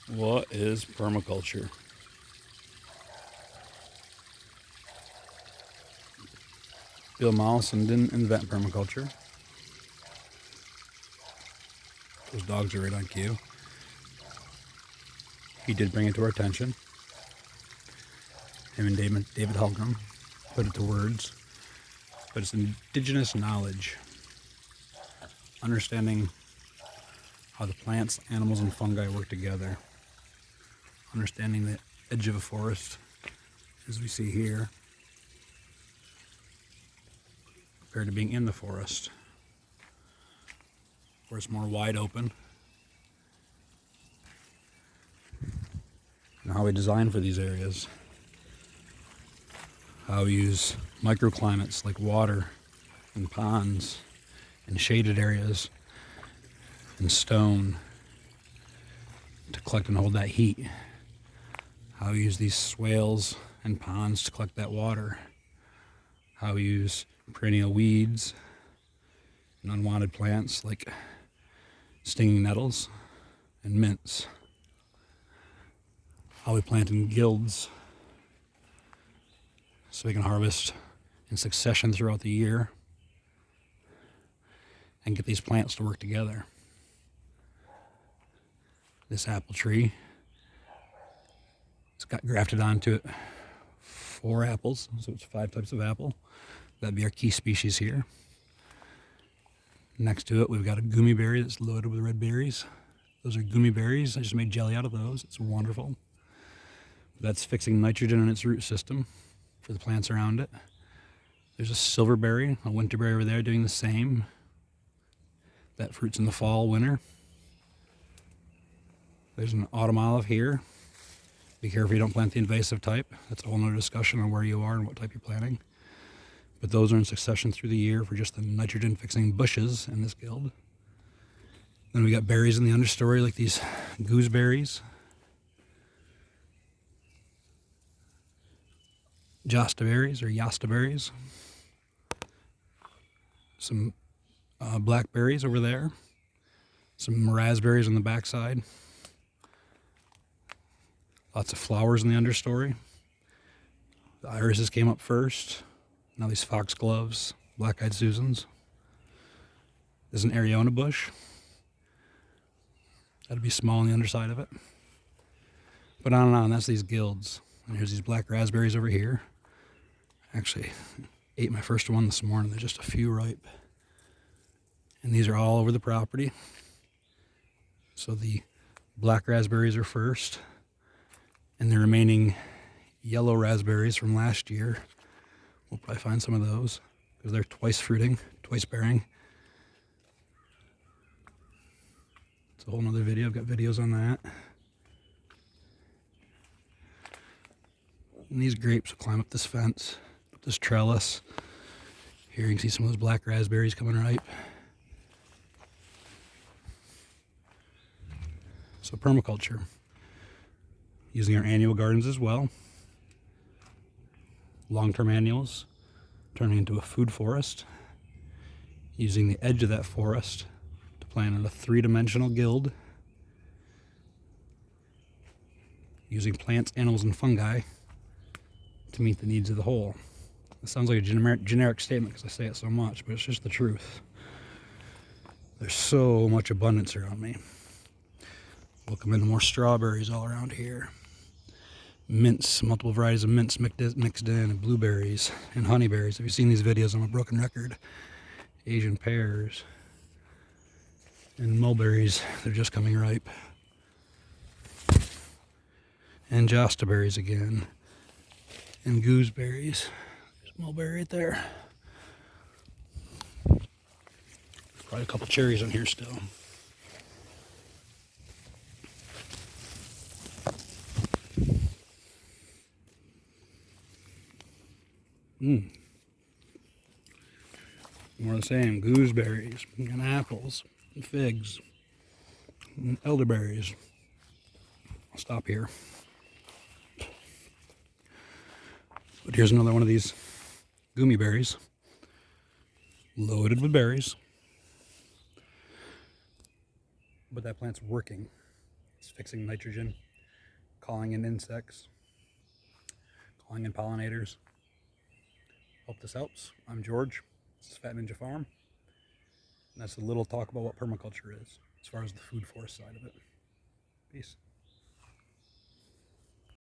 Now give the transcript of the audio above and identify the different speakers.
Speaker 1: What is permaculture? Bill Mollison didn't invent permaculture. Those dogs are right on cue. He did bring it to our attention. Him and David Holcomb put it to words. But it's indigenous knowledge. Understanding how the plants, animals, and fungi work together. Understanding the edge of a forest, as we see here, compared to being in the forest, where it's more wide open. And how we design for these areas. How we use microclimates like water and ponds and shaded areas and stone to collect and hold that heat. How we use these swales and ponds to collect that water. How we use perennial weeds and unwanted plants like stinging nettles and mints. How we plant in guilds so we can harvest in succession throughout the year and get these plants to work together. This apple tree, it's got grafted onto it 4 apples, so it's 5 types of apple. That'd be our key species here. Next to it, we've got a gummy berry that's loaded with red berries. Those are gummy berries. I just made jelly out of those. It's wonderful. That's fixing nitrogen in its root system for the plants around it. There's a silverberry, a winterberry over there doing the same. That fruits in the fall, winter. There's an autumn olive here. Be careful you don't plant the invasive type. That's a whole nother discussion on where you are and what type you're planting. But those are in succession through the year for just the nitrogen fixing bushes in this guild. Then we got berries in the understory like these gooseberries. Jostaberries or yastaberries. Some blackberries over there. Some raspberries on the backside. Lots of flowers in the understory. The irises came up first. Now these foxgloves, black-eyed Susans. There's an Areona bush. That'd be small on the underside of it. But on and on, that's these guilds. And here's these black raspberries over here. Actually, ate my first one this morning. There's just a few ripe. And these are all over the property. So the black raspberries are first. And the remaining yellow raspberries from last year, we'll probably find some of those because they're twice fruiting, twice bearing. It's a whole nother video. I've got videos on that. And these grapes will climb up this fence, up this trellis. Here you can see some of those black raspberries coming ripe. So permaculture. Using our annual gardens as well. Long-term annuals, turning into a food forest. Using the edge of that forest to plant in a 3-dimensional guild. Using plants, animals, and fungi to meet the needs of the whole. It sounds like a generic statement because I say it so much, but it's just the truth. There's so much abundance around me. Welcome into more strawberries all around here. Mints, multiple varieties of mints mixed in, and blueberries and honeyberries. Have you seen these videos? I'm a broken record. Asian pears and mulberries, they're just coming ripe. And jostaberries again. And gooseberries. There's a mulberry right there. Probably a couple cherries on here still. More of the same, gooseberries and apples and figs and elderberries. I'll stop here. But here's another one of these gummy berries, loaded with berries. But that plant's working. It's fixing nitrogen, calling in insects, calling in pollinators. Hope this helps. I'm George. This is Fat Ninja Farm. And that's a little talk about what permaculture is, as far as the food forest side of it. Peace.